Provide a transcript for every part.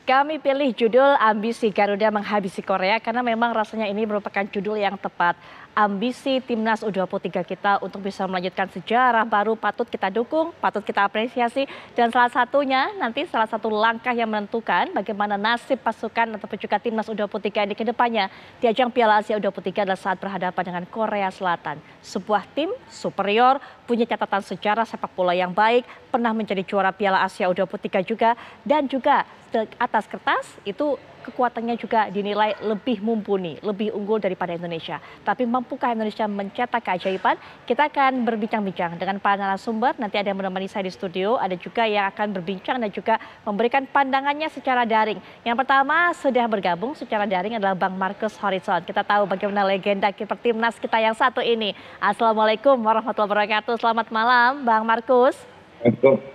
Kami pilih judul Ambisi Garuda Menghabisi Korea karena memang rasanya ini merupakan judul yang tepat. Ambisi Timnas U23 kita untuk bisa melanjutkan sejarah baru patut kita dukung, patut kita apresiasi. Dan salah satunya nanti salah satu langkah yang menentukan bagaimana nasib pasukan ataupun juga Timnas U23 ini ke depannya di ajang Piala Asia U23 adalah saat berhadapan dengan Korea Selatan. Sebuah tim superior, punya catatan sejarah sepak bola yang baik, pernah menjadi juara Piala Asia U23 juga, dan juga atas kertas itu kekuatannya juga dinilai lebih mumpuni, lebih unggul daripada Indonesia. Tapi mampukah Indonesia mencetak keajaiban? Kita akan berbincang-bincang dengan para narasumber. Nanti ada yang menemani saya di studio, ada juga yang akan berbincang dan juga memberikan pandangannya secara daring. Yang pertama sudah bergabung secara daring adalah Bang Markus Horizon. Kita tahu bagaimana legenda kiper timnas kita yang satu ini. Assalamualaikum warahmatullahi wabarakatuh. Selamat malam, Bang Markus.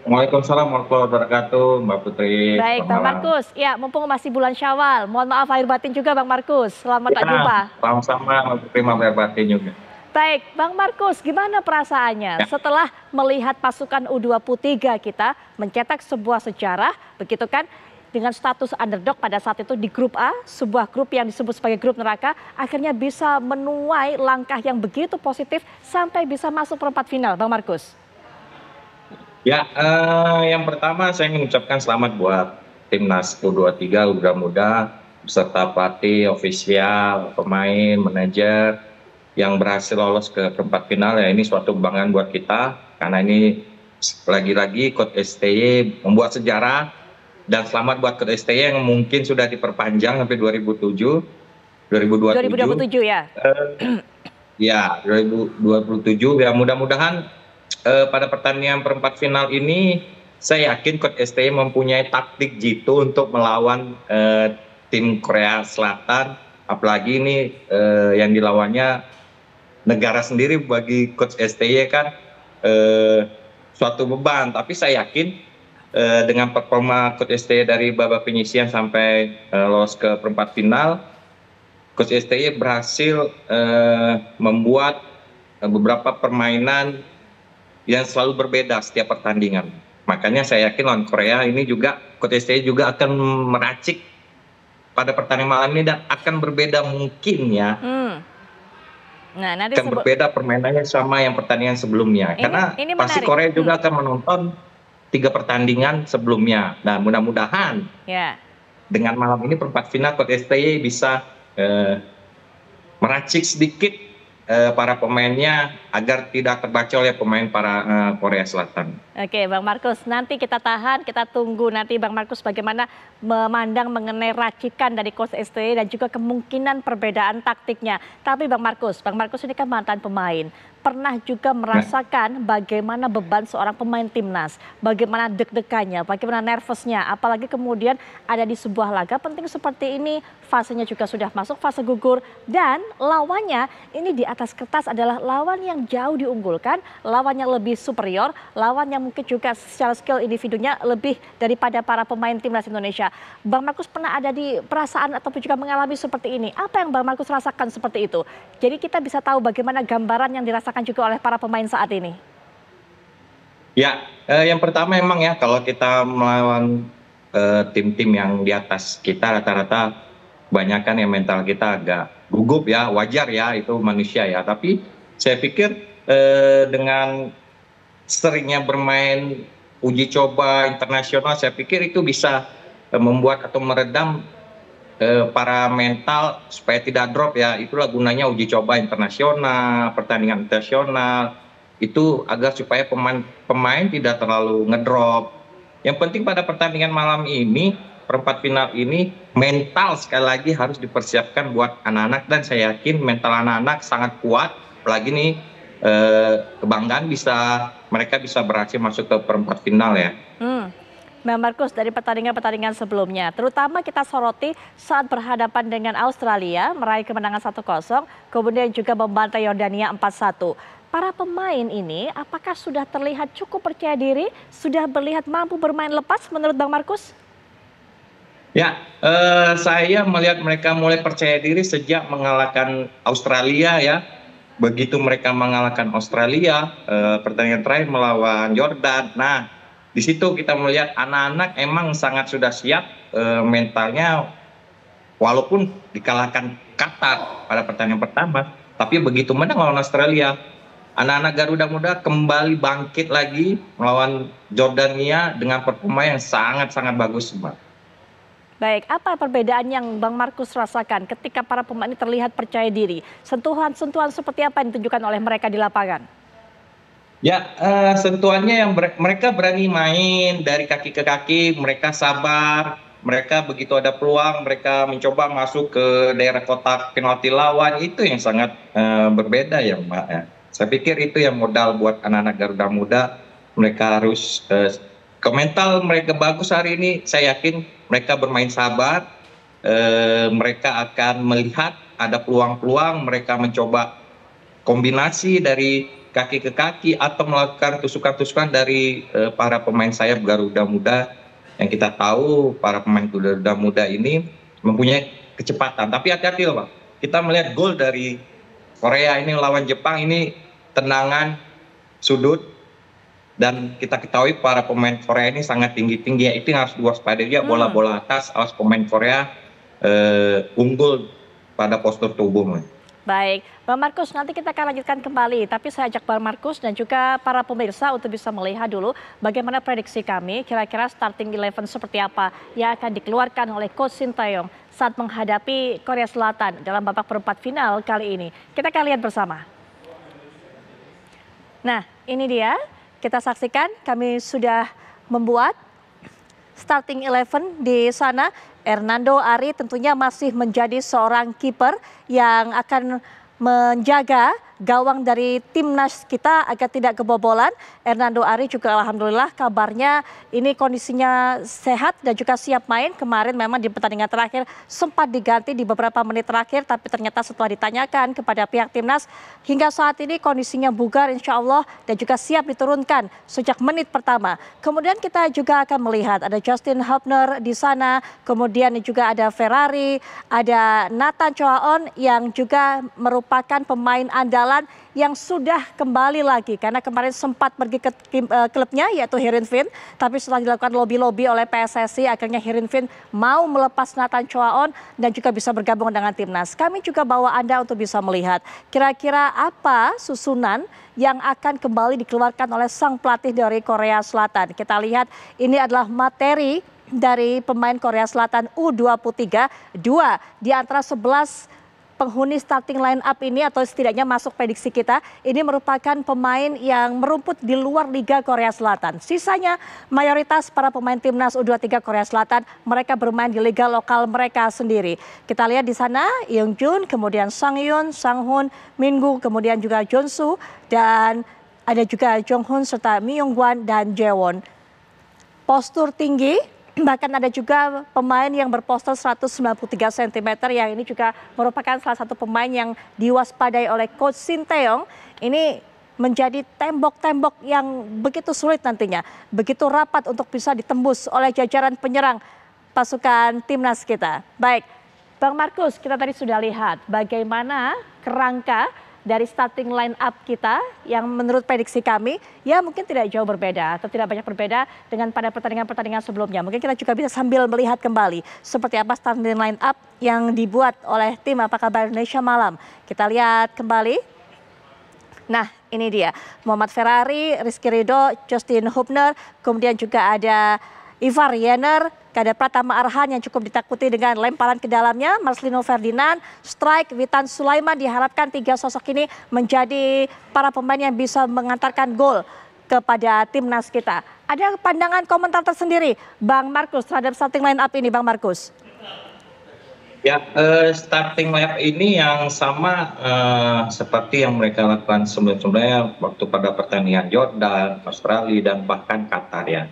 Waalaikumsalam warahmatullahi wabarakatuh, Mbak Putri. Baik, Bang Markus. Ya, mumpung masih bulan Syawal. Mohon maaf lahir batin juga, Bang Markus. Selamat tak jumpa. Sama-sama, Mbak Putri, maaf lahir batin juga. Baik, Bang Markus, gimana perasaannya setelah melihat pasukan U23 kita mencetak sebuah sejarah, begitu kan? Dengan status underdog pada saat itu di grup A, sebuah grup yang disebut sebagai grup neraka, akhirnya bisa menuai langkah yang begitu positif sampai bisa masuk perempat final, Bang Markus. Ya, yang pertama saya mengucapkan selamat buat Timnas U23 Garuda Muda beserta pelatih, ofisial, pemain, manajer yang berhasil lolos ke perempat final. Ya, ini suatu kebanggaan buat kita karena ini lagi-lagi Coach STY membuat sejarah, dan selamat buat Coach STY yang mungkin sudah diperpanjang sampai 2027 ya. Ya, 2027 ya, mudah-mudahan pada pertandingan perempat final ini saya yakin Coach STY mempunyai taktik jitu untuk melawan tim Korea Selatan, apalagi ini yang dilawannya negara sendiri. Bagi Coach STY kan suatu beban, tapi saya yakin dengan performa Coach STY dari babak penyisihan sampai lolos ke perempat final, Coach STY berhasil membuat beberapa permainan yang selalu berbeda setiap pertandingan. Makanya saya yakin lawan Korea ini juga Coach STY juga akan meracik pada pertandingan malam ini dan akan berbeda mungkin ya. Nah, nanti akan berbeda permainannya sama yang pertandingan sebelumnya. Karena pasti Korea juga akan menonton 3 pertandingan sebelumnya. Nah, mudah-mudahan dengan malam ini perempat final Coach STY bisa meracik sedikit para pemainnya agar tidak terbaca oleh pemain para Korea Selatan. Oke, Bang Markus, nanti kita tahan, kita tunggu nanti Bang Markus bagaimana memandang mengenai racikan dari Coach STY dan juga kemungkinan perbedaan taktiknya. Tapi Bang Markus ini kan mantan pemain, pernah juga merasakan bagaimana beban seorang pemain timnas, bagaimana deg-degannya, bagaimana nervousnya, apalagi kemudian ada di sebuah laga penting seperti ini, fasenya juga sudah masuk fase gugur, dan lawannya ini di atas kertas adalah lawan yang jauh diunggulkan, lawan yang lebih superior, lawan yang mungkin juga secara skill individunya lebih daripada para pemain timnas Indonesia. Bang Markus pernah ada di perasaan ataupun juga mengalami seperti ini. Apa yang Bang Markus rasakan seperti itu? Jadi kita bisa tahu bagaimana gambaran yang dirasakan juga oleh para pemain saat ini. Ya, yang pertama emang ya kalau kita melawan tim-tim yang di atas kita rata-rata kebanyakan yang mental kita agak gugup ya, wajar ya, itu manusia ya. Tapi saya pikir dengan seringnya bermain uji coba internasional, saya pikir itu bisa membuat atau meredam para mental supaya tidak drop ya. Itulah gunanya uji coba internasional, pertandingan internasional itu agar supaya pemain tidak terlalu ngedrop. Yang penting pada pertandingan malam ini, perempat final ini, mental sekali lagi harus dipersiapkan buat anak-anak, dan saya yakin mental anak-anak sangat kuat. Apalagi nih kebanggaan mereka bisa berhasil masuk ke perempat final ya. Bang Markus, dari pertandingan-pertandingan sebelumnya, terutama kita soroti saat berhadapan dengan Australia, meraih kemenangan 1-0, kemudian juga membantai Yordania 4-1. Para pemain ini apakah sudah terlihat cukup percaya diri, sudah terlihat mampu bermain lepas menurut Bang Markus? Ya, saya melihat mereka mulai percaya diri sejak mengalahkan Australia ya. Begitu mereka mengalahkan Australia, pertandingan terakhir melawan Yordan. Nah, di situ kita melihat anak-anak emang sangat sudah siap mentalnya, walaupun dikalahkan Qatar pada pertandingan pertama, tapi begitu menang lawan Australia, anak-anak Garuda Muda kembali bangkit lagi melawan Jordania dengan performa yang sangat-sangat bagus, Mbak. Baik, apa perbedaan yang Bang Markus rasakan ketika para pemain ini terlihat percaya diri? Sentuhan-sentuhan seperti apa yang ditunjukkan oleh mereka di lapangan? Ya, sentuhannya yang mereka berani main dari kaki ke kaki, mereka sabar, mereka begitu ada peluang, mereka mencoba masuk ke daerah kotak penalti lawan, itu yang sangat berbeda ya, Mbak, ya. Saya pikir itu yang modal buat anak-anak Garuda Muda, mereka harus ke mental mereka bagus hari ini, saya yakin mereka bermain sabar, mereka akan melihat ada peluang-peluang, mereka mencoba kombinasi dari kaki ke kaki atau melakukan tusukan-tusukan dari para pemain sayap Garuda Muda, yang kita tahu para pemain Garuda Muda ini mempunyai kecepatan. Tapi hati-hati loh, Pak. Kita melihat gol dari Korea ini lawan Jepang ini tendangan sudut, dan kita ketahui para pemain Korea ini sangat tinggi-tinggi, ya itu yang harus diwaspadai dia, bola-bola atas, awas pemain Korea unggul pada postur tubuh, Mas. Baik, Bang Markus, nanti kita akan lanjutkan kembali. Tapi saya ajak Bang Markus dan juga para pemirsa untuk bisa melihat dulu bagaimana prediksi kami, kira-kira starting 11 seperti apa yang akan dikeluarkan oleh Coach Sintayong saat menghadapi Korea Selatan dalam babak perempat final kali ini. Kita akan lihat bersama. Nah, ini dia, kita saksikan kami sudah membuat starting 11 di sana. Hernando Ari tentunya masih menjadi seorang kiper yang akan menjaga gawang dari timnas kita agar tidak kebobolan. Hernando Ari juga alhamdulillah kabarnya ini kondisinya sehat dan juga siap main. Kemarin memang di pertandingan terakhir sempat diganti di beberapa menit terakhir, tapi ternyata setelah ditanyakan kepada pihak timnas, hingga saat ini kondisinya bugar insya Allah dan juga siap diturunkan sejak menit pertama. Kemudian kita juga akan melihat ada Justin Hubner di sana, kemudian juga ada Ferrari, ada Nathan Choaon yang juga merupakan pemain andalan yang sudah kembali lagi karena kemarin sempat pergi ke klubnya yaitu Heerenveen, tapi setelah dilakukan lobby-lobby oleh PSSI akhirnya Heerenveen mau melepas Nathan Choaon dan juga bisa bergabung dengan timnas. Kami juga bawa Anda untuk bisa melihat kira-kira apa susunan yang akan kembali dikeluarkan oleh sang pelatih dari Korea Selatan. Kita lihat ini adalah materi dari pemain Korea Selatan U23, 2 di antara 11 penghuni starting line up ini atau setidaknya masuk prediksi kita, ini merupakan pemain yang merumput di luar Liga Korea Selatan. Sisanya mayoritas para pemain timnas U23 Korea Selatan, mereka bermain di liga lokal mereka sendiri. Kita lihat di sana Yeongjun, kemudian Sang Hyun, Sang Hoon, Mingu, kemudian juga Jonsu, dan ada juga Jong Hoon serta Mi Young Gwan dan Jaewon. Postur tinggi, bahkan ada juga pemain yang berpostur 193 cm yang ini juga merupakan salah satu pemain yang diwaspadai oleh Coach Sintayong. Ini menjadi tembok-tembok yang begitu sulit nantinya, begitu rapat untuk bisa ditembus oleh jajaran penyerang pasukan timnas kita. Baik, Bang Markus, kita tadi sudah lihat bagaimana kerangka dari starting line up kita yang menurut prediksi kami ya mungkin tidak jauh berbeda atau tidak banyak berbeda dengan pada pertandingan-pertandingan sebelumnya. Mungkin kita juga bisa sambil melihat kembali seperti apa starting line up yang dibuat oleh tim Apa Kabar Indonesia Malam. Kita lihat kembali. Nah, ini dia Muhammad Ferrari, Rizky Ridho, Justin Hubner, kemudian juga ada Ivar Jenner, ada Pratama Arhan yang cukup ditakuti dengan lemparan ke dalamnya, Marcelino Ferdinand, strike, Witan Sulaiman. Diharapkan tiga sosok ini menjadi para pemain yang bisa mengantarkan gol kepada timnas kita. Ada pandangan komentar tersendiri Bang Markus terhadap starting line up ini, Bang Markus? Ya, starting line up ini yang sama seperti yang mereka lakukan sebelumnya waktu pada pertandingan Jordan, Australia, dan bahkan Qatar ya.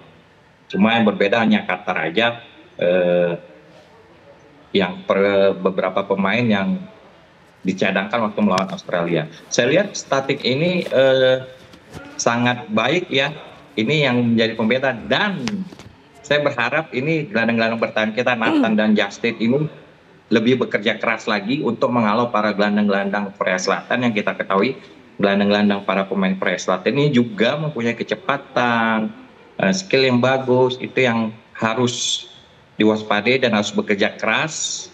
Cuma yang berbeda hanya Qatar aja yang beberapa pemain yang dicadangkan waktu melawan Australia. Saya lihat statik ini sangat baik ya. Ini yang menjadi pembeda, dan saya berharap ini gelandang-gelandang bertahan kita Nathan dan Justin ini lebih bekerja keras lagi untuk menghalau para gelandang-gelandang Korea Selatan yang kita ketahui gelandang-gelandang para pemain Korea Selatan ini juga mempunyai kecepatan, skill yang bagus, itu yang harus diwaspadai dan harus bekerja keras.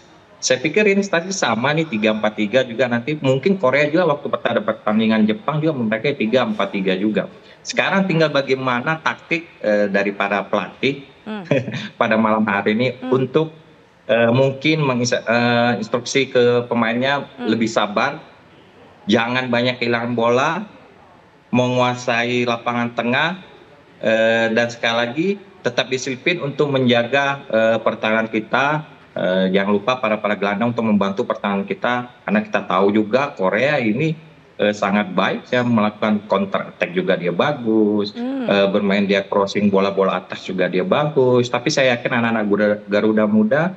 Saya pikir ini strategi sama nih 3-4-3 juga, nanti mungkin Korea juga waktu ada pertandingan Jepang juga mereka 3-4-3 juga. Sekarang tinggal bagaimana taktik dari para pelatih pada malam hari ini untuk mungkin menginstruksi ke pemainnya lebih sabar, jangan banyak kehilangan bola, menguasai lapangan tengah, dan sekali lagi tetap disiplin untuk menjaga pertahanan kita. Jangan lupa para gelandang untuk membantu pertahanan kita, karena kita tahu juga Korea ini sangat baik ya, melakukan counter attack juga dia bagus, bermain dia crossing bola-bola atas juga dia bagus. Tapi saya yakin anak-anak Garuda Muda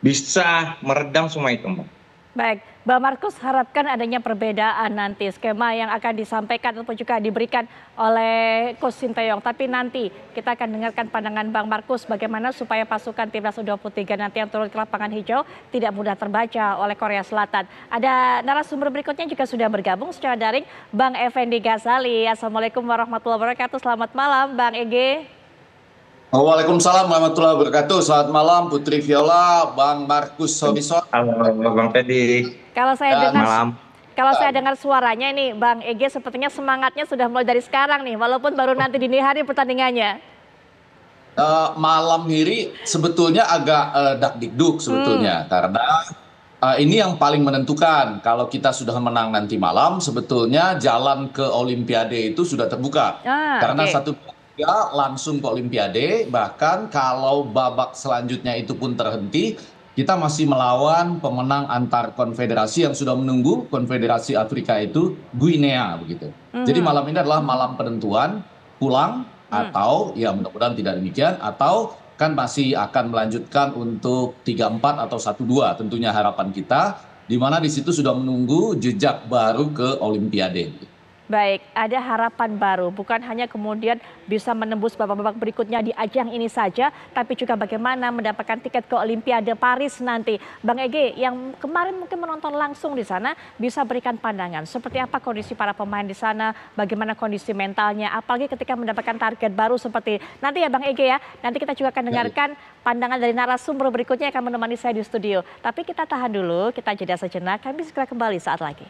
bisa meredam semua itu, Mbak. Baik, Bang Markus harapkan adanya perbedaan nanti skema yang akan disampaikan ataupun juga diberikan oleh Coach Sinteyong. Tapi nanti kita akan dengarkan pandangan Bang Markus bagaimana supaya pasukan timnas U23 nanti yang turun ke lapangan hijau tidak mudah terbaca oleh Korea Selatan. Ada narasumber berikutnya juga sudah bergabung secara daring, Bang Effendi Ghazali. Assalamualaikum warahmatullahi wabarakatuh. Selamat malam, Bang Ege. Waalaikumsalam warahmatullahi wabarakatuh. Selamat malam Putri Viola, Bang Markus Sorison. Halo Bang Teddy. Kalau saya Dan dengar Malam. Kalau saya dengar suaranya ini Bang Ege sepertinya semangatnya sudah mulai dari sekarang nih, walaupun baru nanti dini hari pertandingannya. Malam ini sebetulnya agak dakdikduk sebetulnya, karena ini yang paling menentukan. Kalau kita sudah menang nanti malam, sebetulnya jalan ke Olimpiade itu sudah terbuka. Karena Oke. 1-2 langsung ke Olimpiade, bahkan kalau babak selanjutnya itu pun terhenti, kita masih melawan pemenang antar konfederasi yang sudah menunggu, Konfederasi Afrika itu Guinea begitu. Jadi malam ini adalah malam penentuan pulang, atau ya mudah-mudahan tidak demikian, atau kan masih akan melanjutkan untuk 3-4 atau 1-2 tentunya harapan kita, di mana di situ sudah menunggu jejak baru ke Olimpiade. Baik, ada harapan baru, bukan hanya kemudian bisa menembus babak-babak berikutnya di ajang ini saja, tapi juga bagaimana mendapatkan tiket ke Olimpiade Paris nanti. Bang Ege, yang kemarin mungkin menonton langsung di sana, bisa berikan pandangan seperti apa kondisi para pemain di sana, bagaimana kondisi mentalnya, apalagi ketika mendapatkan target baru seperti nanti ya Bang Ege ya. Nanti kita juga akan dengarkan pandangan dari narasumber berikutnya yang akan menemani saya di studio. Tapi kita tahan dulu, kita jeda sejenak, kami segera kembali saat lagi.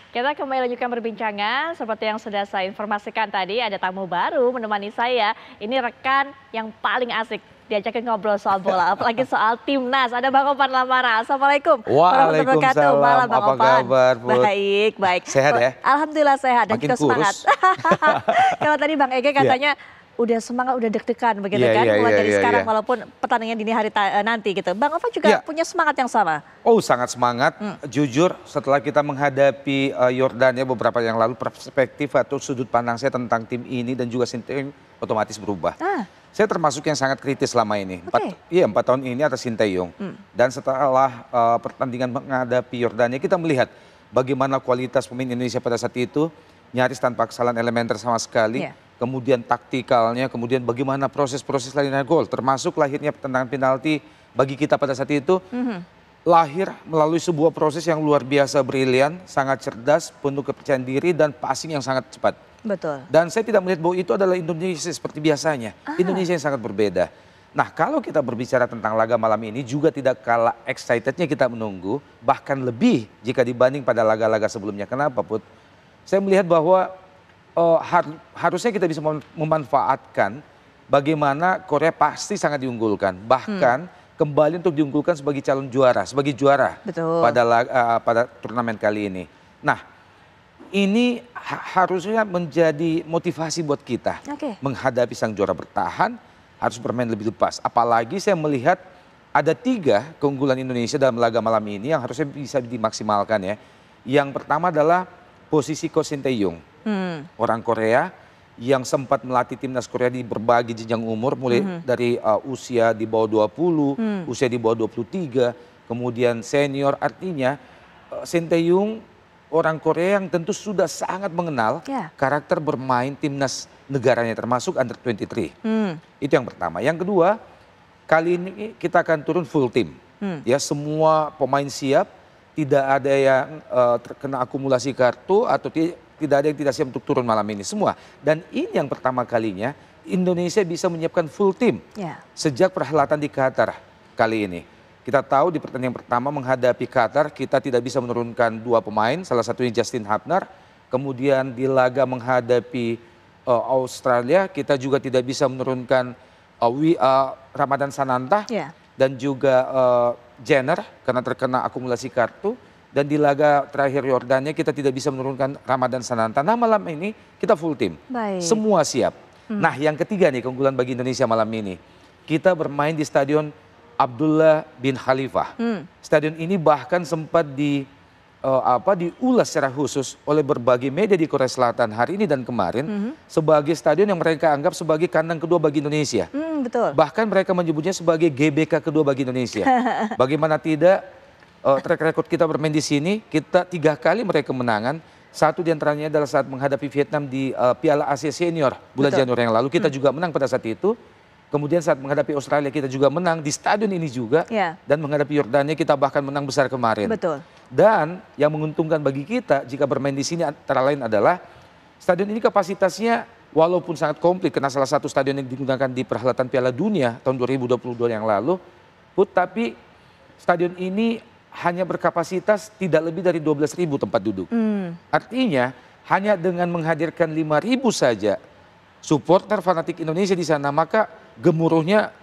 Kita kembali lanjutkan perbincangan. Seperti yang sudah saya informasikan tadi, ada tamu baru menemani saya. Ini rekan yang paling asik diajakin ngobrol soal bola, apalagi soal timnas. Ada Bang Opan Lamara. Assalamualaikum. Waalaikumsalam. Malam Bang Apa Opan. kabar, Put? Baik, baik. Sehat ya? Alhamdulillah sehat dan Makin juga semangat. Kalau tadi Bang Ege katanya udah semangat, udah deg-degan begitu kan, mulai dari sekarang walaupun pertandingan dini hari nanti gitu. Bang Opan juga punya semangat yang sama? Oh sangat semangat, jujur setelah kita menghadapi Yordania beberapa yang lalu, perspektif atau sudut pandang saya tentang tim ini dan juga Sinteyong otomatis berubah. Saya termasuk yang sangat kritis selama ini. 4 tahun ini atas Sinteyong. Dan setelah pertandingan menghadapi Yordania, kita melihat bagaimana kualitas pemain Indonesia pada saat itu, nyaris tanpa kesalahan elementer sama sekali. Kemudian taktikalnya, kemudian bagaimana proses-proses lainnya gol, termasuk lahirnya tendangan penalti bagi kita pada saat itu, lahir melalui sebuah proses yang luar biasa brilian, sangat cerdas, penuh kepercayaan diri dan passing yang sangat cepat. Betul. Dan saya tidak melihat bahwa itu adalah Indonesia seperti biasanya, Indonesia yang sangat berbeda. Nah kalau kita berbicara tentang laga malam ini juga tidak kalah excitednya kita menunggu, bahkan lebih jika dibanding pada laga-laga sebelumnya. Kenapa Put? Saya melihat bahwa harusnya kita bisa memanfaatkan bagaimana Korea pasti sangat diunggulkan. Bahkan kembali untuk diunggulkan sebagai calon juara, sebagai juara pada turnamen kali ini. Nah ini harusnya menjadi motivasi buat kita menghadapi sang juara bertahan, harus bermain lebih lepas. Apalagi saya melihat ada 3 keunggulan Indonesia dalam laga malam ini yang harusnya bisa dimaksimalkan ya. Yang pertama adalah posisi Coach Sinteyong. Orang Korea yang sempat melatih timnas Korea di berbagai jenjang umur, mulai dari usia di bawah 20, usia di bawah 23, kemudian senior. Artinya Sinteyong orang Korea yang tentu sudah sangat mengenal karakter bermain timnas negaranya, termasuk under 23. Itu yang pertama. Yang kedua, kali ini kita akan turun full tim. Ya, semua pemain siap, tidak ada yang terkena akumulasi kartu atau tidak ada yang tidak siap untuk turun malam ini semua. Dan ini yang pertama kalinya Indonesia bisa menyiapkan full tim sejak perhelatan di Qatar kali ini. Kita tahu di pertandingan pertama menghadapi Qatar kita tidak bisa menurunkan 2 pemain, salah satunya Justin Hubner. Kemudian di laga menghadapi Australia kita juga tidak bisa menurunkan Ramadan Sananta dan juga Jenner karena terkena akumulasi kartu. Dan di laga terakhir Yordania kita tidak bisa menurunkan Ramadan Sananta. Nah malam ini kita full tim, semua siap. Nah yang ketiga nih keunggulan bagi Indonesia malam ini, kita bermain di Stadion Abdullah bin Khalifah. Stadion ini bahkan sempat diulas secara khusus oleh berbagai media di Korea Selatan hari ini dan kemarin sebagai stadion yang mereka anggap sebagai kandang kedua bagi Indonesia. Betul. Bahkan mereka menyebutnya sebagai GBK kedua bagi Indonesia. Bagaimana tidak? Track record kita bermain di sini, kita 3 kali meraih kemenangan. Satu diantaranya adalah saat menghadapi Vietnam di Piala Asia Senior bulan Januari yang lalu. Kita juga menang pada saat itu. Kemudian saat menghadapi Australia kita juga menang di stadion ini juga. Dan menghadapi Yordania kita bahkan menang besar kemarin. Betul. Dan yang menguntungkan bagi kita jika bermain di sini antara lain adalah stadion ini kapasitasnya walaupun sangat komplit karena salah satu stadion yang digunakan di perhelatan Piala Dunia tahun 2022 yang lalu. Tapi stadion ini hanya berkapasitas tidak lebih dari 12.000 tempat duduk. Artinya hanya dengan menghadirkan 5.000 saja supporter fanatik Indonesia di sana, maka gemuruhnya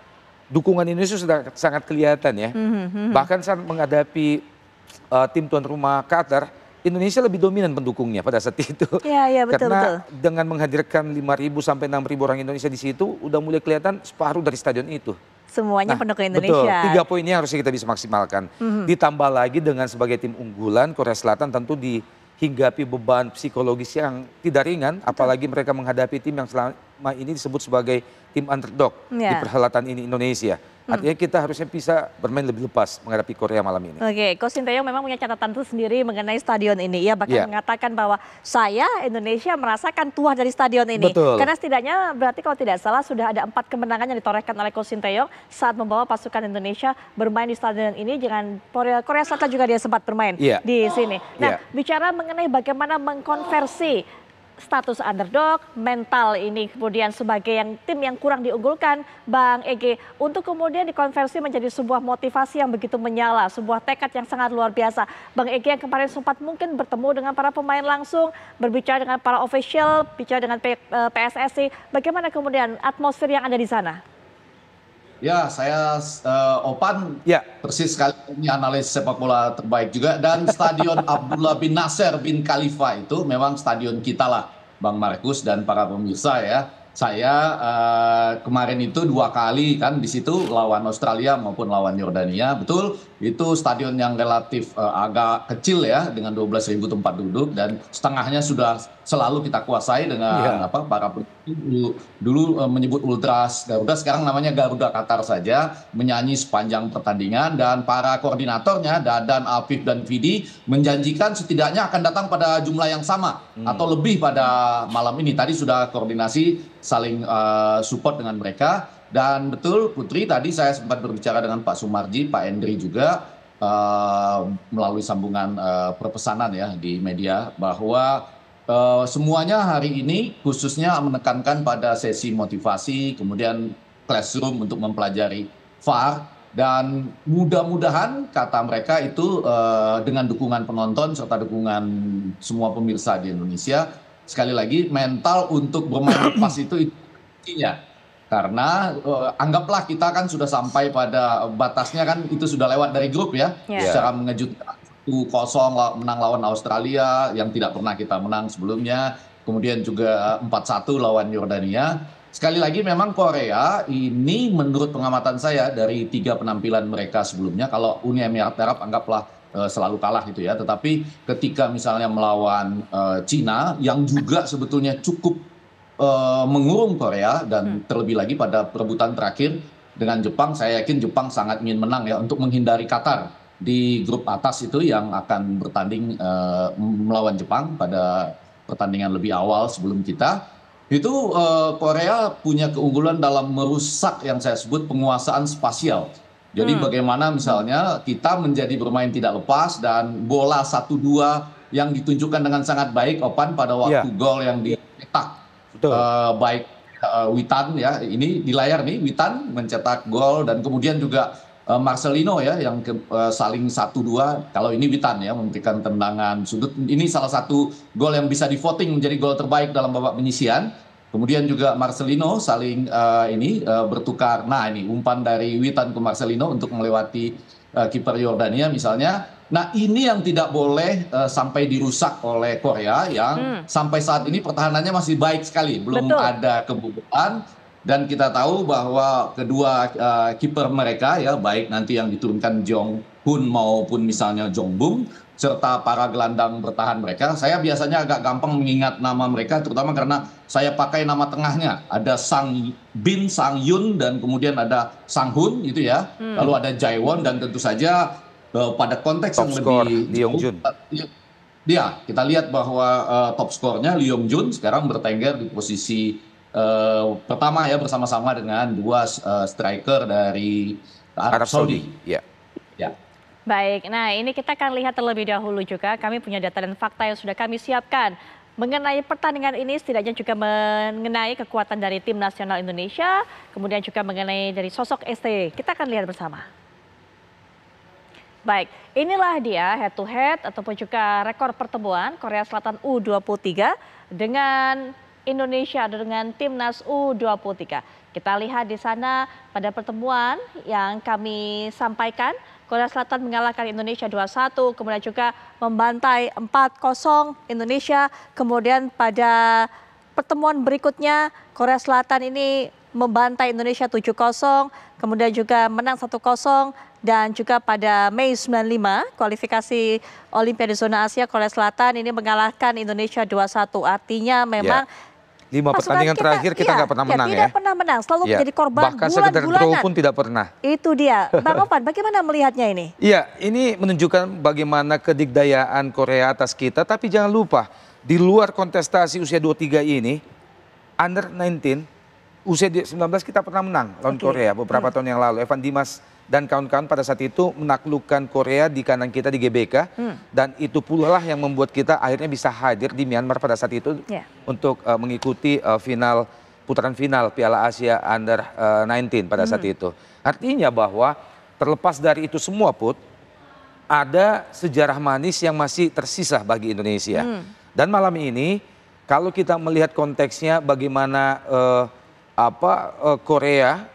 dukungan Indonesia sudah sangat kelihatan ya. Bahkan saat menghadapi tim tuan rumah Qatar, Indonesia lebih dominan pendukungnya pada saat itu. Karena dengan menghadirkan 5.000 sampai 6.000 orang Indonesia di situ, udah mulai kelihatan separuh dari stadion itu. Semuanya pendukung Indonesia. Betul, 3 poin ini harusnya kita bisa maksimalkan. Ditambah lagi dengan sebagai tim unggulan, Korea Selatan tentu dihinggapi beban psikologis yang tidak ringan. Apalagi mereka menghadapi tim yang selama ini disebut sebagai tim underdog di perhelatan ini Indonesia. Artinya kita harusnya bisa bermain lebih lepas menghadapi Korea malam ini. Oke, Coach Sinteyong memang punya catatan tersendiri mengenai stadion ini. Ia bahkan mengatakan bahwa saya Indonesia merasakan tuah dari stadion ini. Karena setidaknya berarti kalau tidak salah sudah ada 4 kemenangan yang ditorehkan oleh Coach Sinteyong saat membawa pasukan Indonesia bermain di stadion ini. Dengan Korea Selatan juga dia sempat bermain di sini. Nah, bicara mengenai bagaimana mengkonversi status underdog, mental ini kemudian sebagai tim yang kurang diunggulkan, Bang Ege, untuk kemudian dikonversi menjadi sebuah motivasi yang begitu menyala, sebuah tekad yang sangat luar biasa. Bang Ege yang kemarin sempat mungkin bertemu dengan para pemain langsung, berbicara dengan para official, bicara dengan PSSI, bagaimana kemudian atmosfer yang ada di sana? Ya, saya Opan persis sekali ini analis sepak bola terbaik juga. Dan Stadion Abdullah bin Nasser bin Khalifa itu memang stadion kita lah, Bang Markus dan para pemirsa ya. Saya kemarin itu 2 kali kan di situ lawan Australia maupun lawan Yordania. Betul, itu stadion yang relatif agak kecil ya dengan 12.000 tempat duduk dan setengahnya sudah selalu kita kuasai dengan para dulu menyebut Ultras Garuda, sekarang namanya Garuda Qatar saja, menyanyi sepanjang pertandingan dan para koordinatornya Dadan, Afif dan Vidi menjanjikan setidaknya akan datang pada jumlah yang sama atau lebih pada malam ini. Tadi sudah koordinasi saling support dengan mereka. Dan betul Putri, tadi saya sempat berbicara dengan Pak Sumarji, Pak Endri juga melalui sambungan perpesanan ya di media bahwa semuanya hari ini khususnya menekankan pada sesi motivasi, kemudian classroom untuk mempelajari VAR, dan mudah-mudahan kata mereka itu dengan dukungan penonton serta dukungan semua pemirsa di Indonesia, sekali lagi mental untuk bermain lepas itu intinya. Karena anggaplah kita kan sudah sampai pada batasnya kan, itu sudah lewat dari grup ya, secara mengejutkan 1-0 menang lawan Australia yang tidak pernah kita menang sebelumnya, kemudian juga 4-1 lawan Yordania. Sekali lagi memang Korea ini menurut pengamatan saya dari 3 penampilan mereka sebelumnya, kalau Uni Emirat Arab anggaplah selalu kalah gitu ya, tetapi ketika misalnya melawan Cina yang juga sebetulnya cukup mengurung Korea, dan terlebih lagi pada perebutan terakhir dengan Jepang, saya yakin Jepang sangat ingin menang ya untuk menghindari Qatar di grup atas itu yang akan bertanding melawan Jepang pada pertandingan lebih awal sebelum kita. Itu Korea punya keunggulan dalam merusak yang saya sebut penguasaan spasial. Jadi bagaimana misalnya kita menjadi bermain tidak lepas dan bola 1-2 yang ditunjukkan dengan sangat baik Opan pada waktu gol yang dicetak. Baik Witan ya, ini di layar nih Witan mencetak gol, dan kemudian juga Marcelino ya yang saling 1-2. Kalau ini Witan ya memberikan tendangan sudut. Ini salah satu gol yang bisa di-voting menjadi gol terbaik dalam babak penyisihan. Kemudian juga Marcelino saling bertukar. Nah, ini umpan dari Witan ke Marcelino untuk melewati kiper Yordania misalnya. Nah, ini yang tidak boleh sampai dirusak oleh Korea yang sampai saat ini pertahanannya masih baik sekali, belum ada kebobolan. Dan kita tahu bahwa kedua kiper mereka ya, baik nanti yang diturunkan Jong Hun maupun misalnya Jong Bum, serta para gelandang bertahan mereka, saya biasanya agak gampang mengingat nama mereka, terutama karena saya pakai nama tengahnya. Ada Sang Bin, Sang Yun, dan kemudian ada Sang Hun gitu ya. Lalu ada Jaewon, dan tentu saja pada konteks yang lebih Lee Yong Jun. Ya, kita lihat bahwa top skornya Lee Yong Jun sekarang bertengger di posisi pertama ya, bersama-sama dengan dua striker dari Arab Saudi. Ya. Baik, nah ini kita akan lihat terlebih dahulu juga, kami punya data dan fakta yang sudah kami siapkan mengenai pertandingan ini, setidaknya juga mengenai kekuatan dari tim nasional Indonesia, kemudian juga mengenai dari sosok ST. Kita akan lihat bersama. Baik, inilah dia head to head ataupun juga rekor pertemuan Korea Selatan U23 dengan Indonesia, dengan timnas U23. Kita lihat di sana pada pertemuan yang kami sampaikan, Korea Selatan mengalahkan Indonesia 2-1, kemudian juga membantai 4-0 Indonesia. Kemudian pada pertemuan berikutnya Korea Selatan ini membantai Indonesia 7-0, kemudian juga menang 1-0, dan juga pada Mei 95 kualifikasi Olimpiade Zona Asia, Korea Selatan ini mengalahkan Indonesia 2-1. Artinya memang 5 pertandingan terakhir kita nggak pernah menang ya. Tidak pernah menang, selalu menjadi korban bahkan sekedar draw pun tidak pernah. Itu dia. Bang Opan, bagaimana melihatnya ini? Iya, ini menunjukkan bagaimana kedikdayaan Korea atas kita, tapi jangan lupa di luar kontestasi usia 23 ini, under 19, usia 19 kita pernah menang lawan Korea beberapa tahun yang lalu. Evan Dimas dan kawan-kawan pada saat itu menaklukkan Korea di kandang kita di GBK, dan itu pula lah yang membuat kita akhirnya bisa hadir di Myanmar pada saat itu untuk mengikuti putaran final Piala Asia Under 19 pada saat itu. Artinya bahwa terlepas dari itu semua Put, ada sejarah manis yang masih tersisa bagi Indonesia. Dan malam ini kalau kita melihat konteksnya bagaimana Korea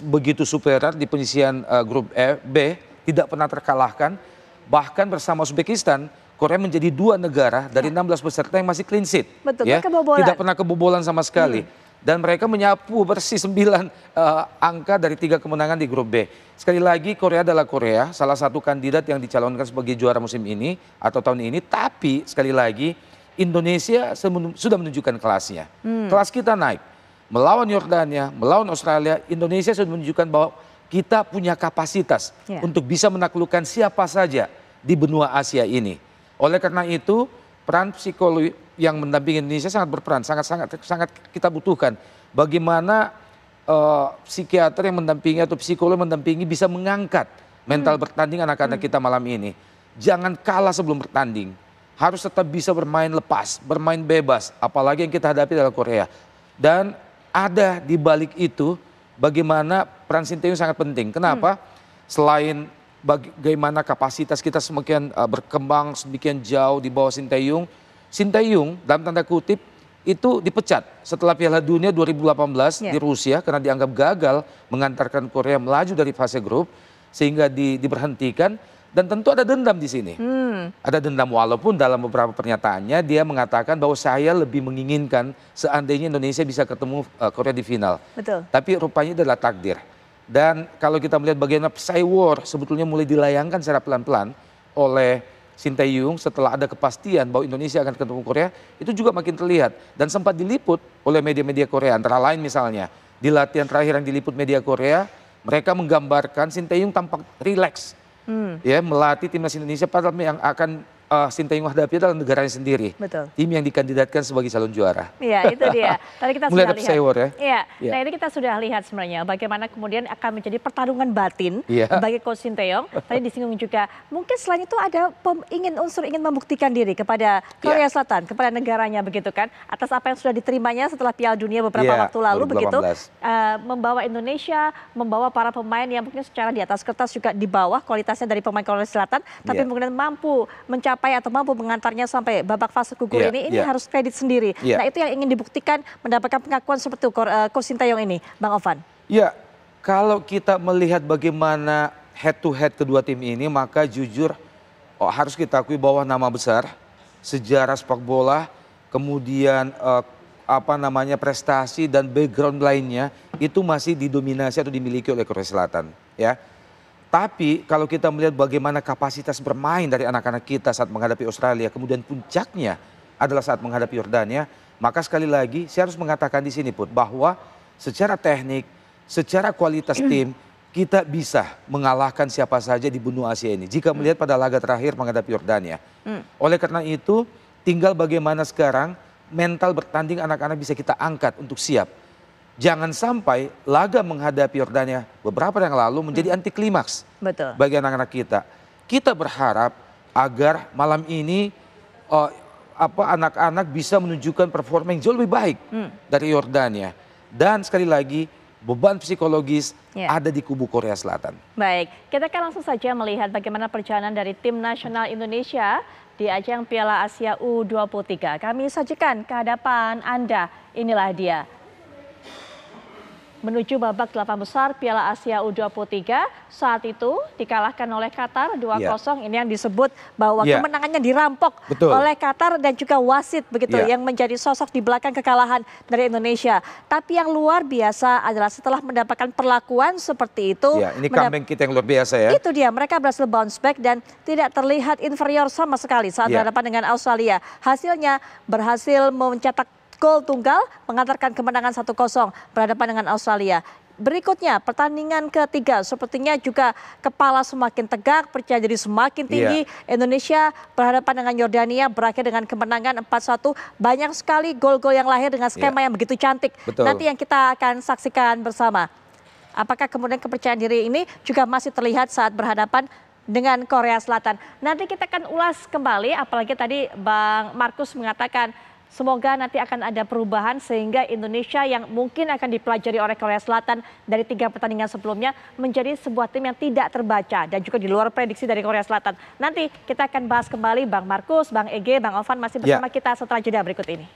begitu superior di penyisian grup B, tidak pernah terkalahkan, bahkan bersama Uzbekistan Korea menjadi 2 negara dari 16 peserta yang masih clean sheet. Betul, ya, kebobolan. tidak pernah kebobolan sama sekali. Dan mereka menyapu bersih 9 angka dari 3 kemenangan di grup B. Sekali lagi Korea adalah Korea, salah satu kandidat yang dicalonkan sebagai juara musim ini atau tahun ini, tapi sekali lagi Indonesia sudah menunjukkan kelasnya. Kelas kita naik. Melawan Yordania, melawan Australia, Indonesia sudah menunjukkan bahwa kita punya kapasitas untuk bisa menaklukkan siapa saja di benua Asia ini. Oleh karena itu, peran psikolog yang mendampingi Indonesia sangat berperan, sangat kita butuhkan. Bagaimana psikiater yang mendampingi atau psikolog yang mendampingi bisa mengangkat mental bertanding anak-anak kita malam ini. Jangan kalah sebelum bertanding. Harus tetap bisa bermain lepas, bermain bebas, apalagi yang kita hadapi adalah Korea. Dan ada di balik itu bagaimana peran Sinteyong sangat penting. Kenapa? Selain bagaimana kapasitas kita semakin berkembang semakin jauh di bawah Sinteyong, Sinteyong dalam tanda kutip itu dipecat setelah Piala Dunia 2018 di Rusia karena dianggap gagal mengantarkan Korea melaju dari fase grup sehingga diberhentikan. Dan tentu ada dendam di sini. Ada dendam walaupun dalam beberapa pernyataannya dia mengatakan bahwa saya lebih menginginkan seandainya Indonesia bisa ketemu Korea di final. Betul. Tapi rupanya adalah takdir. Dan kalau kita melihat bagaimana Psy War sebetulnya mulai dilayangkan secara pelan-pelan oleh Sinteyong setelah ada kepastian bahwa Indonesia akan ketemu Korea, itu juga makin terlihat. Dan sempat diliput oleh media-media Korea, antara lain misalnya di latihan terakhir yang diliput media Korea, mereka menggambarkan Sinteyong tampak rileks. Ya, melatih timnas Indonesia padahal yang akan Sintayong hadapi adalah negaranya sendiri. Betul. Tim yang dikandidatkan sebagai calon juara. Iya, itu dia. Tadi kita Mulai sudah ada lihat. pesawat ya. Iya. Iya. Nah, ini kita sudah lihat sebenarnya bagaimana kemudian akan menjadi pertarungan batin Iya. bagi Coach Sintayong. Tadi disinggung juga, mungkin selain itu ada unsur ingin membuktikan diri kepada Korea Selatan, kepada negaranya begitu kan, atas apa yang sudah diterimanya setelah Piala Dunia beberapa Iya, waktu lalu 2018. begitu, membawa Indonesia, membawa para pemain yang mungkin secara di atas kertas juga di bawah kualitasnya dari pemain Korea Selatan, tapi Iya. kemudian mampu mencapai atau mampu mengantarnya sampai babak fase gugur Iya, ini iya. harus kredit sendiri. Iya. Nah, itu yang ingin dibuktikan mendapatkan pengakuan seperti itu Coach Sintayong ini, Bang Ovan. Ya, kalau kita melihat bagaimana head to head kedua tim ini, maka jujur harus kita akui bahwa nama besar, sejarah sepak bola, kemudian prestasi dan background lainnya itu masih didominasi atau dimiliki oleh Korea Selatan, ya. Tapi kalau kita melihat bagaimana kapasitas bermain dari anak-anak kita saat menghadapi Australia, kemudian puncaknya adalah saat menghadapi Yordania, maka sekali lagi saya harus mengatakan di sini Put, bahwa secara teknik, secara kualitas tim, kita bisa mengalahkan siapa saja di benua Asia ini. Jika melihat pada laga terakhir menghadapi Yordania. Oleh karena itu, tinggal bagaimana sekarang mental bertanding anak-anak bisa kita angkat untuk siap. Jangan sampai laga menghadapi Yordania beberapa yang lalu menjadi anti klimaks bagi anak-anak kita. Kita berharap agar malam ini anak-anak bisa menunjukkan performa yang jauh lebih baik dari Yordania. Dan sekali lagi beban psikologis ada di kubu Korea Selatan. Baik, kita akan langsung saja melihat bagaimana perjalanan dari tim nasional Indonesia di ajang Piala Asia U23. Kami sajikan ke hadapan Anda, inilah dia. Menuju babak 8 besar Piala Asia U23, saat itu dikalahkan oleh Qatar 2-0. Ini yang disebut bahwa kemenangannya dirampok oleh Qatar dan juga wasit begitu yang menjadi sosok di belakang kekalahan dari Indonesia. Tapi yang luar biasa adalah setelah mendapatkan perlakuan seperti itu, ini comeback kita yang luar biasa ya. Itu dia, mereka berhasil bounce back dan tidak terlihat inferior sama sekali saat berhadapan dengan Australia. Hasilnya berhasil mencetak gol tunggal mengantarkan kemenangan 1-0 berhadapan dengan Australia. Berikutnya pertandingan ketiga sepertinya juga kepala semakin tegak, percaya diri semakin tinggi. Indonesia berhadapan dengan Yordania berakhir dengan kemenangan 4-1. Banyak sekali gol-gol yang lahir dengan skema yang begitu cantik. Nanti yang kita akan saksikan bersama. Apakah kemudian kepercayaan diri ini juga masih terlihat saat berhadapan dengan Korea Selatan. Nanti kita akan ulas kembali, apalagi tadi Bang Markus mengatakan semoga nanti akan ada perubahan sehingga Indonesia yang mungkin akan dipelajari oleh Korea Selatan dari 3 pertandingan sebelumnya menjadi sebuah tim yang tidak terbaca dan juga di luar prediksi dari Korea Selatan. Nanti kita akan bahas kembali Bang Markus, Bang Ege, Bang Ovan masih bersama kita setelah jeda berikut ini.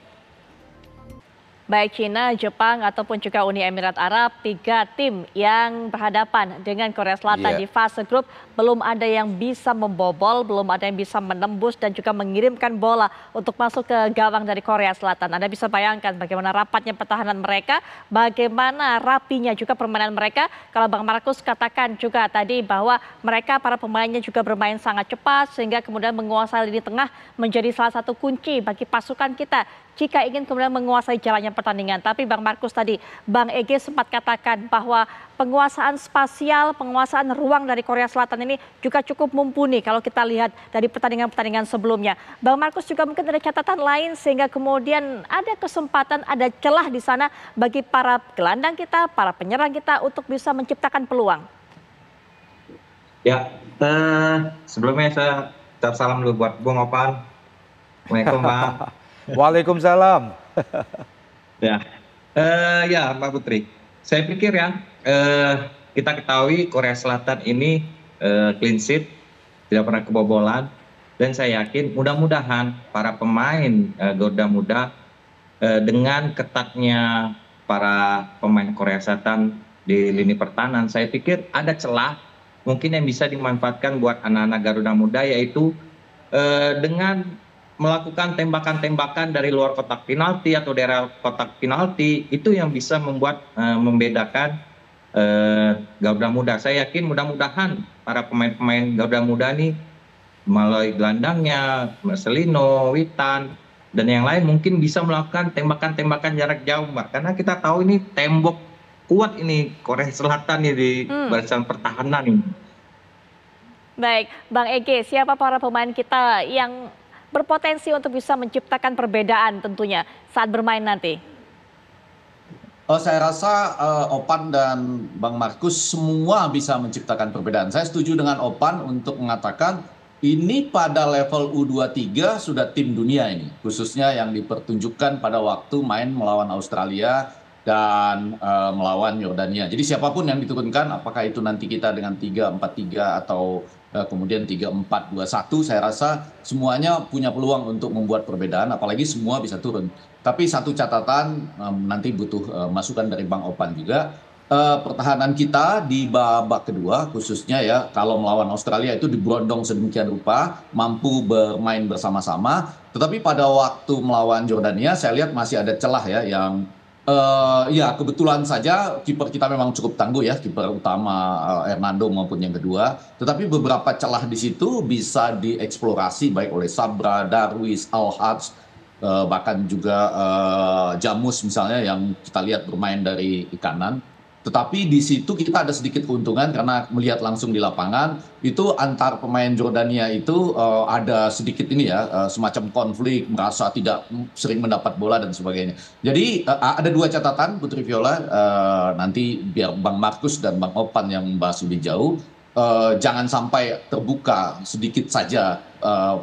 Baik Cina, Jepang ataupun juga Uni Emirat Arab, 3 tim yang berhadapan dengan Korea Selatan di fase grup belum ada yang bisa membobol, belum ada yang bisa menembus dan juga mengirimkan bola untuk masuk ke gawang dari Korea Selatan. Anda bisa bayangkan bagaimana rapatnya pertahanan mereka, bagaimana rapinya juga permainan mereka. Kalau Bang Markus katakan juga tadi bahwa mereka para pemainnya juga bermain sangat cepat sehingga kemudian menguasai lini tengah menjadi salah satu kunci bagi pasukan kita jika ingin kemudian menguasai jalannya pertandingan. Tapi Bang Markus tadi, Bang Ege sempat katakan bahwa penguasaan spasial, penguasaan ruang dari Korea Selatan ini juga cukup mumpuni kalau kita lihat dari pertandingan-pertandingan sebelumnya. Bang Markus juga mungkin ada catatan lain sehingga kemudian ada kesempatan, ada celah di sana bagi para gelandang kita, para penyerang kita untuk bisa menciptakan peluang. Ya, sebelumnya saya ucap salam dulu buat Bung Ovan. Assalamualaikum Bang. Waalaikumsalam. Ya, Mbak Putri. Saya pikir kita ketahui Korea Selatan ini clean sheet, tidak pernah kebobolan, dan saya yakin mudah-mudahan para pemain Garuda Muda dengan ketatnya para pemain Korea Selatan di lini pertahanan, saya pikir ada celah mungkin yang bisa dimanfaatkan buat anak-anak Garuda Muda, yaitu dengan melakukan tembakan-tembakan dari luar kotak penalti atau daerah kotak penalti, itu yang bisa membedakan Garuda Muda. Saya yakin mudah-mudahan para pemain-pemain Garuda Muda nih melalui gelandangnya, Marcelino, Witan, dan yang lain mungkin bisa melakukan tembakan-tembakan jarak jauh, Mbak. Karena kita tahu ini tembok kuat ini Korea Selatan ini di barisan pertahanan ini. Baik, Bang Ege, siapa para pemain kita yang berpotensi untuk bisa menciptakan perbedaan tentunya saat bermain nanti? Saya rasa Opan dan Bang Markus semua bisa menciptakan perbedaan. Saya setuju dengan Opan untuk mengatakan ini pada level U23 sudah tim dunia ini, khususnya yang dipertunjukkan pada waktu main melawan Australia dan melawan Yordania. Jadi siapapun yang diturunkan, apakah itu nanti kita dengan 3-4-3 atau kemudian 3-4-2-1, saya rasa semuanya punya peluang untuk membuat perbedaan, apalagi semua bisa turun. Tapi satu catatan, nanti butuh masukan dari Bang Opan juga. Pertahanan kita di babak kedua khususnya ya, kalau melawan Australia itu diberondong sedemikian rupa, mampu bermain bersama-sama. Tetapi pada waktu melawan Jordania saya lihat masih ada celah ya, yang ya kebetulan saja kiper kita memang cukup tangguh ya, kiper utama Hernando maupun yang kedua. Tetapi beberapa celah di situ bisa dieksplorasi baik oleh Sabra, Darwis, Al-Hadj, bahkan juga Jamus misalnya yang kita lihat bermain dari kanan. Tetapi di situ kita ada sedikit keuntungan karena melihat langsung di lapangan itu antar pemain Jordania itu ada sedikit ini ya, semacam konflik, merasa tidak sering mendapat bola dan sebagainya. Jadi ada dua catatan Putri Viola, nanti biar Bang Markus dan Bang Opan yang membahas lebih jauh. Jangan sampai terbuka sedikit saja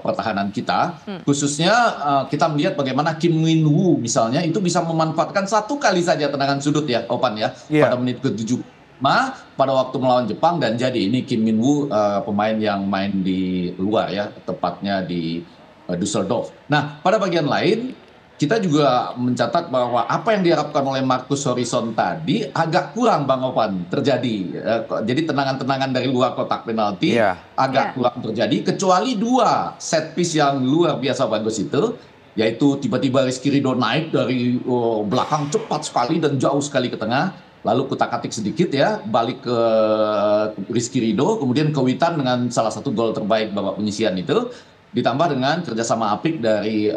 pertahanan kita, khususnya kita melihat bagaimana Kim Min Woo misalnya itu bisa memanfaatkan satu kali saja tendangan sudut ya, Opan ya, pada menit ke-7 pada waktu melawan Jepang, dan jadi ini Kim Min Woo pemain yang main di luar ya, tepatnya di Düsseldorf. Nah, pada bagian lain kita juga mencatat bahwa apa yang diharapkan oleh Marcus Horizon tadi agak kurang Bang Opan terjadi. Jadi tendangan-tendangan dari luar kotak penalti agak kurang terjadi, kecuali dua set piece yang luar biasa bagus itu, yaitu tiba-tiba Rizky Ridho naik dari belakang cepat sekali dan jauh sekali ke tengah, lalu kutak-atik sedikit ya, balik ke Rizky Ridho, kemudian ke Witan dengan salah satu gol terbaik babak penyisian itu, ditambah dengan kerjasama apik dari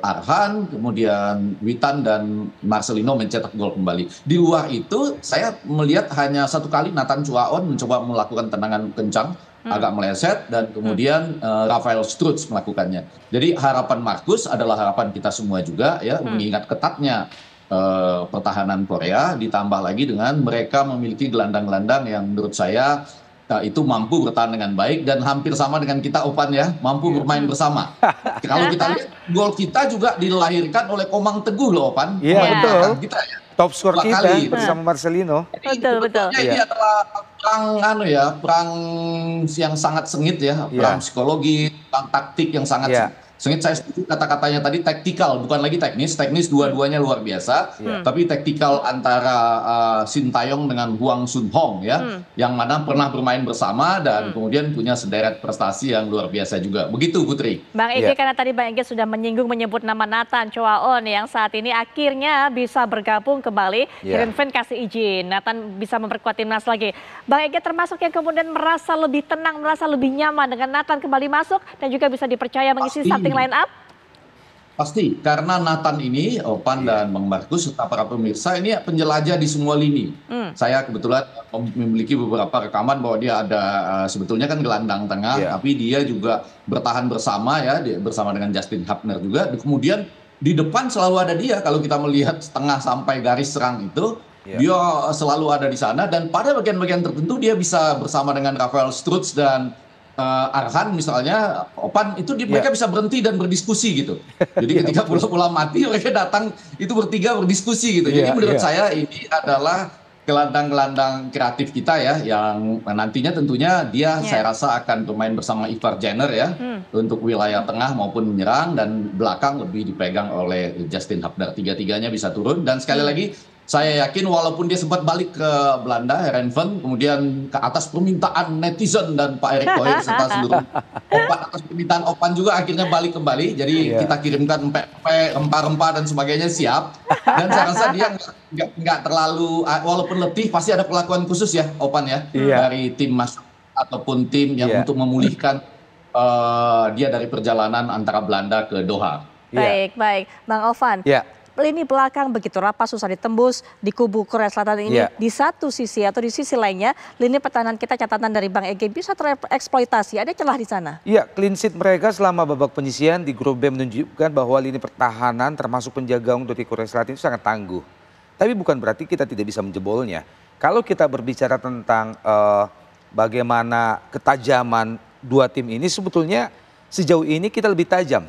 Arhan, kemudian Witan dan Marcelino mencetak gol kembali. Di luar itu saya melihat hanya satu kali Nathan Chuaon mencoba melakukan tendangan kencang, agak meleset, dan kemudian Rafael Struts melakukannya. Jadi harapan Markus adalah harapan kita semua juga ya, mengingat ketatnya pertahanan Korea, ditambah lagi dengan mereka memiliki gelandang-gelandang yang menurut saya itu mampu bertahan dengan baik dan hampir sama dengan kita Opan ya, mampu bermain bersama. Kalau kita lihat gol kita juga dilahirkan oleh Komang Teguh loh Opan. Iya betul. Kita ya. Top skor kita bersama Marcelino. Betul. Ini adalah perang yang sangat sengit ya, perang psikologi, perang taktik yang sangat sengit. Saya setuju kata-katanya tadi, taktikal, bukan lagi teknis. Teknis dua-duanya luar biasa, tapi taktikal antara Sintayong dengan Hwang Sun Hong ya, yang mana pernah bermain bersama dan kemudian punya sederet prestasi yang luar biasa juga. Begitu Putri. Bang Ege, karena tadi Bang Ege sudah menyebut nama Nathan Chuaon yang saat ini akhirnya bisa bergabung kembali. Heerenveen kasih izin, Nathan bisa memperkuat timnas lagi. Bang Ege termasuk yang kemudian merasa lebih tenang, merasa lebih nyaman dengan Nathan kembali masuk dan juga bisa dipercaya mengisi starting line up? Pasti, karena Nathan ini, Opan dan Bang Markus serta para pemirsa ini penjelajah di semua lini. Saya kebetulan memiliki beberapa rekaman bahwa dia ada sebetulnya kan gelandang tengah, tapi dia juga bertahan bersama ya, bersama dengan Justin Hubner juga. Kemudian di depan selalu ada dia, kalau kita melihat setengah sampai garis serang itu, dia selalu ada di sana, dan pada bagian-bagian tertentu dia bisa bersama dengan Rafael Struts dan Arhan misalnya, Opan itu mereka bisa berhenti dan berdiskusi gitu. Jadi ketika bola mati mereka datang itu bertiga berdiskusi gitu. Jadi menurut saya ini adalah gelandang-gelandang kreatif kita ya, yang nantinya tentunya dia saya rasa akan bermain bersama Ivar Jenner ya, untuk wilayah tengah maupun menyerang, dan belakang lebih dipegang oleh Justin Hubner. Tiga-tiganya bisa turun, dan sekali lagi saya yakin walaupun dia sempat balik ke Belanda, Heerenveen, kemudian ke atas permintaan netizen dan Pak Erick Thohir serta seluruh Opan, atas permintaan Opan juga akhirnya balik kembali. Jadi kita kirimkan rempah-rempah dan sebagainya siap. Dan saya rasa dia nggak terlalu, walaupun letih pasti ada perlakuan khusus ya Opan ya, dari tim mas ataupun tim yang untuk memulihkan dia dari perjalanan antara Belanda ke Doha. Baik, Bang Alvan. lini belakang begitu rapat, susah ditembus di kubu Korea Selatan ini. Iya. Di satu sisi atau di sisi lainnya, lini pertahanan kita catatan dari Bang Ege bisa tereksploitasi. Ada celah di sana. Iya, clean sheet mereka selama babak penyisihan di grup B menunjukkan bahwa lini pertahanan termasuk penjaga gawang dari Korea Selatan itu sangat tangguh. Tapi bukan berarti kita tidak bisa menjebolnya. Kalau kita berbicara tentang bagaimana ketajaman dua tim ini, sebetulnya sejauh ini kita lebih tajam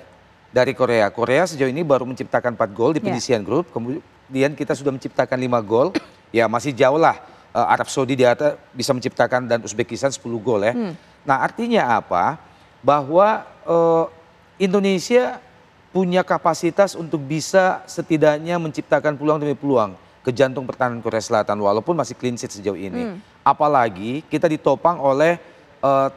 dari Korea. Korea sejauh ini baru menciptakan 4 gol di penyisihan grup, kemudian kita sudah menciptakan 5 gol. Ya masih jauh lah Arab Saudi di atas bisa menciptakan dan Uzbekistan 10 gol ya. Nah artinya apa? Bahwa Indonesia punya kapasitas untuk bisa setidaknya menciptakan peluang demi peluang ke jantung pertahanan Korea Selatan walaupun masih clean sheet sejauh ini. Apalagi kita ditopang oleh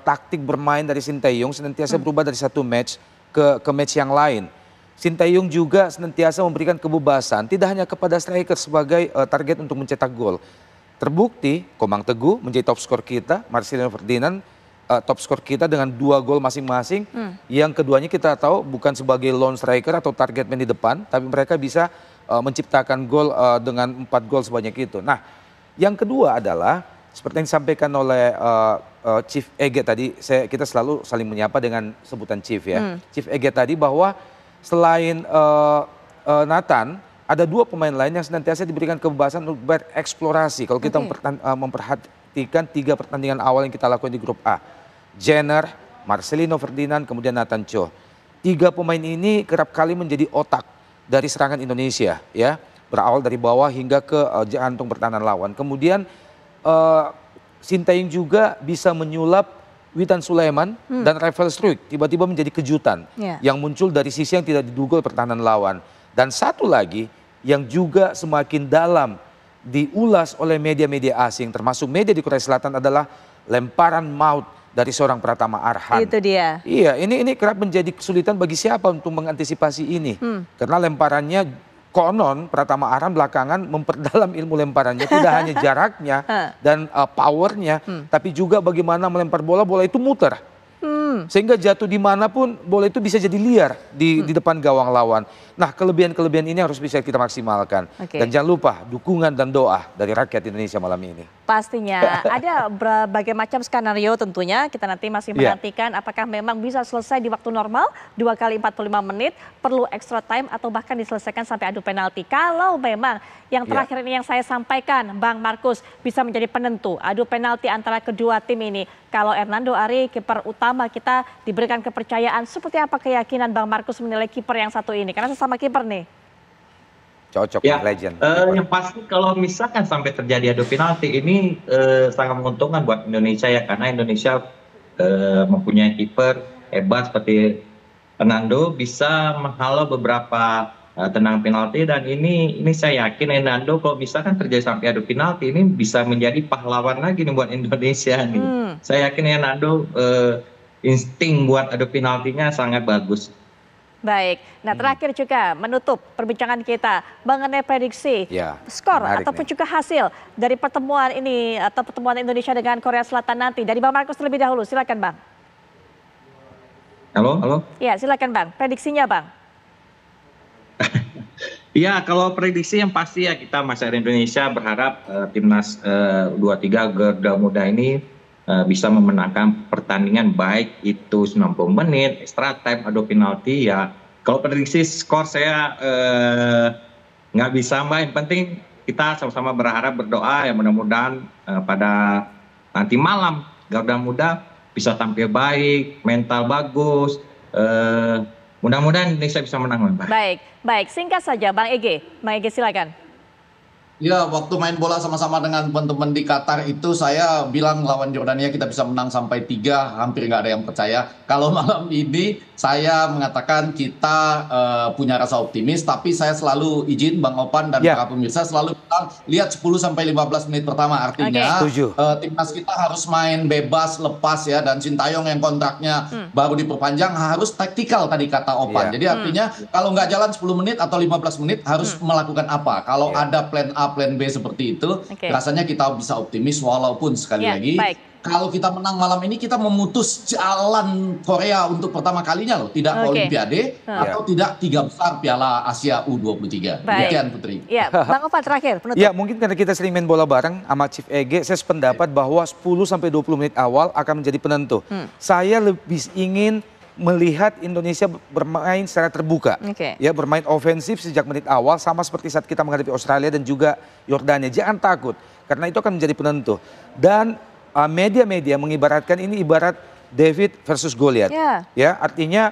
taktik bermain dari Sinteyong senantiasa berubah dari satu match ke match yang lain. Sinteyong juga senantiasa memberikan kebebasan tidak hanya kepada striker sebagai target untuk mencetak gol. Terbukti Komang Teguh menjadi top skor kita, Marcelino Ferdinand top skor kita dengan 2 gol masing-masing. Yang keduanya kita tahu bukan sebagai lone striker atau target man di depan, tapi mereka bisa menciptakan gol dengan 4 gol sebanyak itu. Nah, yang kedua adalah seperti yang disampaikan oleh Chief Ege tadi, kita selalu saling menyapa dengan sebutan Chief ya. Chief Ege tadi bahwa selain Nathan, ada 2 pemain lain yang senantiasa diberikan kebebasan untuk bereksplorasi. Kalau kita memperhatikan 3 pertandingan awal yang kita lakukan di grup A. Jenner, Marcelino Ferdinand, kemudian Nathan Cho. 3 pemain ini kerap kali menjadi otak dari serangan Indonesia ya. Berawal dari bawah hingga ke jantung pertahanan lawan. Kemudian Sinteyong juga bisa menyulap Witan Sulaiman dan Rafael Struijk tiba-tiba menjadi kejutan yang muncul dari sisi yang tidak diduga pertahanan lawan. Dan satu lagi yang juga semakin dalam diulas oleh media-media asing termasuk media di Korea Selatan adalah lemparan maut dari seorang Pratama Arhan. Itu dia. Iya, ini kerap menjadi kesulitan bagi siapa untuk mengantisipasi ini. Karena lemparannya konon Pratama Arhan belakangan memperdalam ilmu lemparannya, tidak hanya jaraknya dan powernya, tapi juga bagaimana melempar bola itu muter. Sehingga jatuh dimanapun bola itu bisa jadi liar di depan gawang lawan. Nah kelebihan-kelebihan ini harus bisa kita maksimalkan. Dan jangan lupa dukungan dan doa dari rakyat Indonesia malam ini. Pastinya ada berbagai macam skenario tentunya kita nanti masih menantikan apakah memang bisa selesai di waktu normal 2 kali 45 menit, perlu extra time atau bahkan diselesaikan sampai adu penalti. Kalau memang yang terakhir ini yang saya sampaikan Bang Markus bisa menjadi penentu adu penalti antara kedua tim ini. Kalau Hernando Ari kiper utama kita diberikan kepercayaan, seperti apa keyakinan Bang Markus menilai kiper yang satu ini? Karena sesama kiper nih. Cocok ya, legend. Yang pasti kalau misalkan sampai terjadi adu penalti ini sangat menguntungkan buat Indonesia ya, karena Indonesia mempunyai kiper hebat seperti Hernando, bisa menghalau beberapa tendangan penalti, dan ini saya yakin Hernando kalau misalkan terjadi sampai adu penalti ini bisa menjadi pahlawan lagi nih buat Indonesia nih. Saya yakin Hernando insting buat adu penaltinya sangat bagus. Baik, nah terakhir juga menutup perbincangan kita mengenai prediksi skor ataupun juga hasil dari pertemuan ini atau pertemuan Indonesia dengan Korea Selatan nanti. Dari Bang Markus terlebih dahulu, silakan Bang. Halo? Ya silakan Bang, prediksinya Bang. Ya kalau prediksi yang pasti ya kita masyarakat Indonesia berharap timnas U23 Garuda Muda ini bisa memenangkan pertandingan baik itu 90 menit, extra time, adu penalti ya. Kalau prediksi skor saya nggak bisa Mbak, yang penting kita sama-sama berharap berdoa ya mudah-mudahan pada nanti malam Garuda Muda bisa tampil baik, mental bagus, mudah-mudahan Indonesia bisa menang Mbak. Baik, singkat saja Bang Ege silakan. Ya, waktu main bola sama-sama dengan teman-teman di Qatar itu saya bilang lawan Jordania kita bisa menang sampai 3, hampir nggak ada yang percaya. Kalau malam ini saya mengatakan kita punya rasa optimis, tapi saya selalu izin Bang Opan dan para pemirsa selalu bilang lihat 10-15 menit pertama, artinya timnas kita harus main bebas, lepas ya, dan Sintayong yang kontraknya baru diperpanjang harus taktikal tadi kata Opan. Jadi artinya kalau nggak jalan 10 menit atau 15 menit harus melakukan apa? Kalau ada plan A, plan B seperti itu, rasanya kita bisa optimis walaupun sekali lagi kalau kita menang malam ini kita memutus jalan Korea untuk pertama kalinya loh, tidak ke Oke. Olimpiade atau tidak 3 besar Piala Asia U23. Baik. Demikian Putri. Ya, Bang Ovan terakhir penutup. Ya mungkin karena kita sering main bola bareng sama Chief Ege, saya sependapat bahwa 10-20 menit awal akan menjadi penentu. Saya lebih ingin melihat Indonesia bermain secara terbuka, Oke. ya bermain ofensif sejak menit awal sama seperti saat kita menghadapi Australia dan juga Yordania. Jangan takut karena itu akan menjadi penentu. Dan media-media mengibaratkan ini ibarat David versus Goliath, ya artinya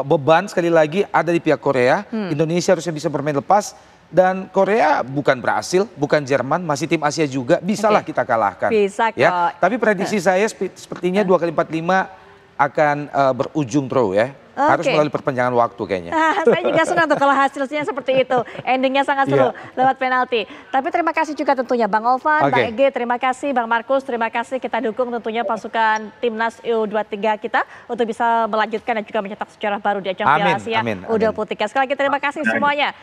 beban sekali lagi ada di pihak Korea. Indonesia harusnya bisa bermain lepas. Dan Korea bukan Brasil, bukan Jerman, masih tim Asia juga, bisalah kita kalahkan. Bisa kok. Ya, tapi prediksi saya sepertinya 2x45 akan berujung draw ya. Harus melalui perpanjangan waktu kayaknya. Saya juga senang tuh kalau hasilnya seperti itu. Endingnya sangat seru lewat penalti. Tapi terima kasih juga tentunya Bang Ovan, Bang Ege, terima kasih Bang Markus, terima kasih. Kita dukung tentunya pasukan timnas U23 kita untuk bisa melanjutkan dan juga mencetak sejarah baru di ajang Piala Asia U23. Sekali lagi terima kasih semuanya.